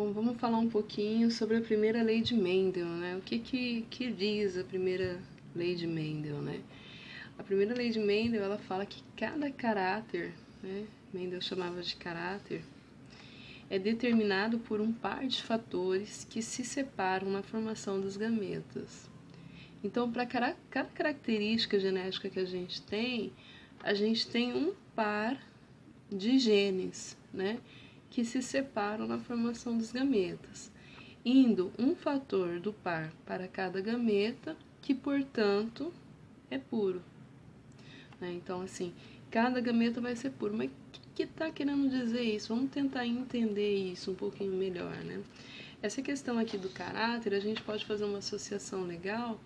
Então, vamos falar um pouquinho sobre a primeira lei de Mendel, né? O que diz a primeira lei de Mendel, né? A primeira lei de Mendel, ela fala que cada caráter, né? Mendel chamava de caráter, é determinado por um par de fatores que se separam na formação dos gametas. Então, para cada característica genética que a gente tem um par de genes, né, que se separam na formação dos gametas, indo um fator do par para cada gameta, que, portanto, é puro. Né? Então, assim, cada gameta vai ser puro. Mas o que está querendo dizer isso? Vamos tentar entender isso um pouquinho melhor, né? Essa questão aqui do caráter, a gente pode fazer uma associação legal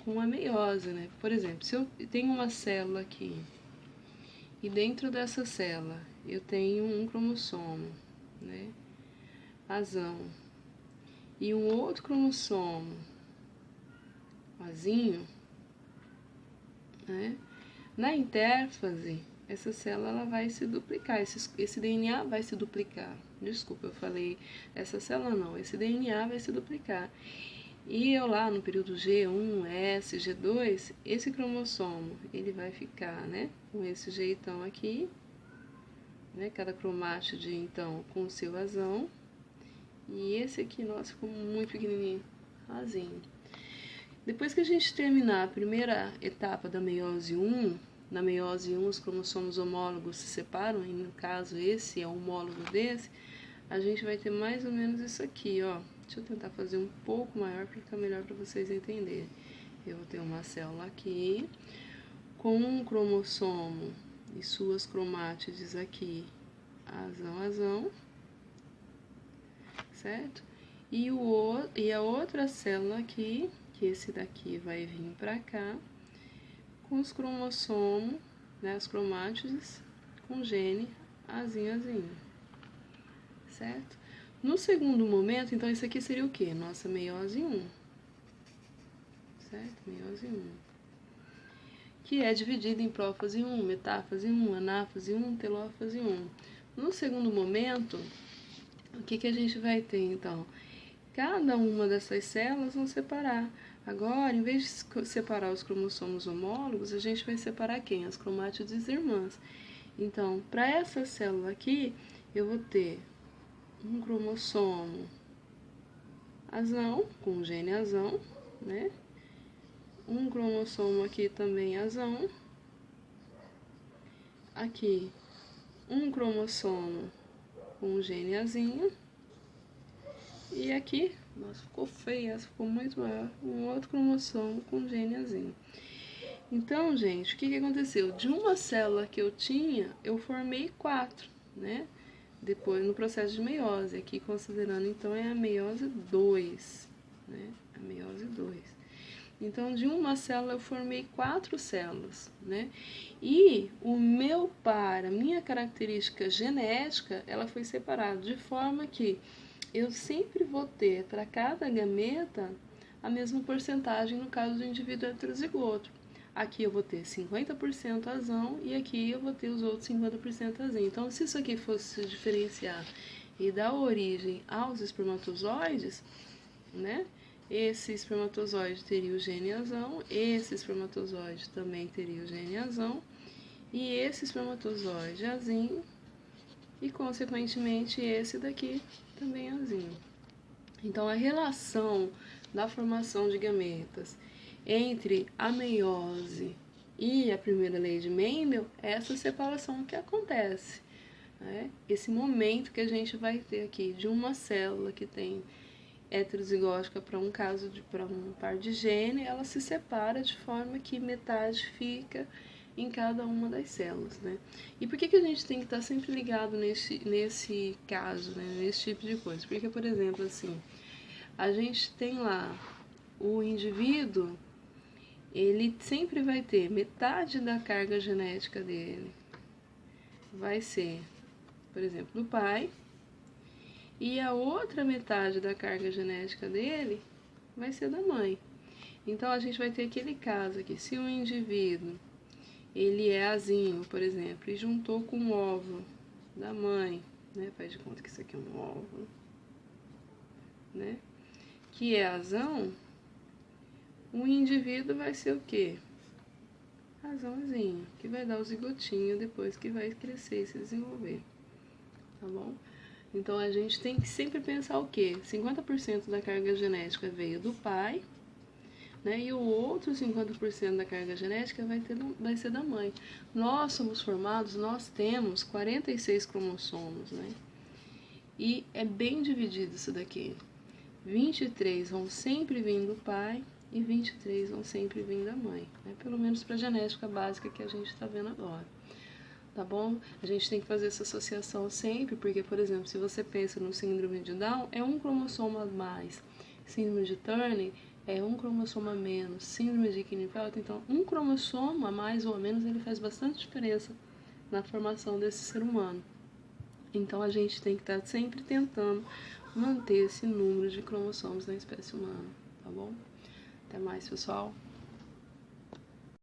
com a meiose, né? Por exemplo, se eu tenho uma célula aqui, e dentro dessa célula eu tenho um cromossomo, né, azão, e um outro cromossomo, azinho, né, na intérfase, essa célula ela vai se duplicar, esse DNA vai se duplicar. Desculpa, eu falei essa célula não, esse DNA vai se duplicar. E eu lá no período G1, S, G2, esse cromossomo, ele vai ficar, né, com esse jeitão aqui, né, cada cromátide, então, com o seu azão. E esse aqui, nossa, ficou muito pequenininho, azinho. Depois que a gente terminar a primeira etapa da meiose 1, na meiose 1 os cromossomos homólogos se separam, e no caso esse é o homólogo desse, a gente vai ter mais ou menos isso aqui, ó. Deixa eu tentar fazer um pouco maior para ficar melhor para vocês entenderem. Eu vou ter uma célula aqui, com um cromossomo e suas cromátides aqui, azão, certo? E a outra célula aqui, que esse daqui vai vir para cá, com os cromossomos, né, as cromátides, com gene azinho, certo? No segundo momento, então isso aqui seria o quê? Nossa meiose 1, certo? Meiose 1. Que é dividida em prófase 1, metáfase 1, anáfase 1, telófase 1. No segundo momento, o que a gente vai ter, então? Cada uma dessas células vão separar. Agora, em vez de separar os cromossomos homólogos, a gente vai separar quem? As cromátides irmãs. Então, para essa célula aqui, eu vou ter um cromossomo azão, com gene azão, né? Um cromossomo aqui também azão. Aqui, um cromossomo com gene azinho. E aqui, nossa, ficou feia, ficou muito maior, um outro cromossomo com gene azinho. Então, gente, o que aconteceu? De uma célula que eu tinha, eu formei 4, né? Depois, no processo de meiose, aqui considerando, então, é a meiose 2, né? A meiose 2. Então, de uma célula eu formei 4 células, né? E o meu par, a minha característica genética, ela foi separada de forma que eu sempre vou ter para cada gameta a mesma porcentagem no caso do indivíduo heterozigoto. Aqui eu vou ter 50% azão e aqui eu vou ter os outros 50% azinho. Então, se isso aqui fosse se diferenciar e dar origem aos espermatozoides, né? Esse espermatozoide teria o gene azão, esse espermatozoide também teria o gene azão, e esse espermatozoide azinho, e consequentemente esse daqui também azinho. Então, a relação da formação de gametas entre a meiose e a primeira lei de Mendel é essa separação que acontece, né? Esse momento que a gente vai ter aqui de uma célula que tem heterozigótica para um par de gene, ela se separa de forma que metade fica em cada uma das células, né? E por que a gente tem que estar sempre ligado nesse caso, né? Nesse tipo de coisa? Porque, por exemplo, assim, a gente tem lá o indivíduo, ele sempre vai ter metade da carga genética dele vai ser, por exemplo, do pai, e a outra metade da carga genética dele vai ser da mãe. Então a gente vai ter aquele caso aqui, se o indivíduo ele é azinho, por exemplo, e juntou com o óvulo da mãe, né? Faz de conta que isso aqui é um óvulo. né? Que é azão, o indivíduo vai ser o quê? Azãozinho, que vai dar o zigotinho depois que vai crescer e se desenvolver, tá bom? Então a gente tem que sempre pensar o quê? 50% da carga genética veio do pai, né? E o outro 50% da carga genética vai ser da mãe. Nós somos formados, nós temos 46 cromossomos, né? E é bem dividido isso daqui. 23 vão sempre vir do pai e 23 vão sempre vir da mãe, né? Pelo menos para a genética básica que a gente está vendo agora. Tá bom? A gente tem que fazer essa associação sempre, porque, por exemplo, se você pensa no síndrome de Down, é um cromossomo a mais. Síndrome de Turner é um cromossomo a menos. Síndrome de Klinefelter, então, um cromossomo a mais ou a menos, ele faz bastante diferença na formação desse ser humano. Então, a gente tem que estar sempre tentando manter esse número de cromossomos na espécie humana, tá bom? Até mais, pessoal!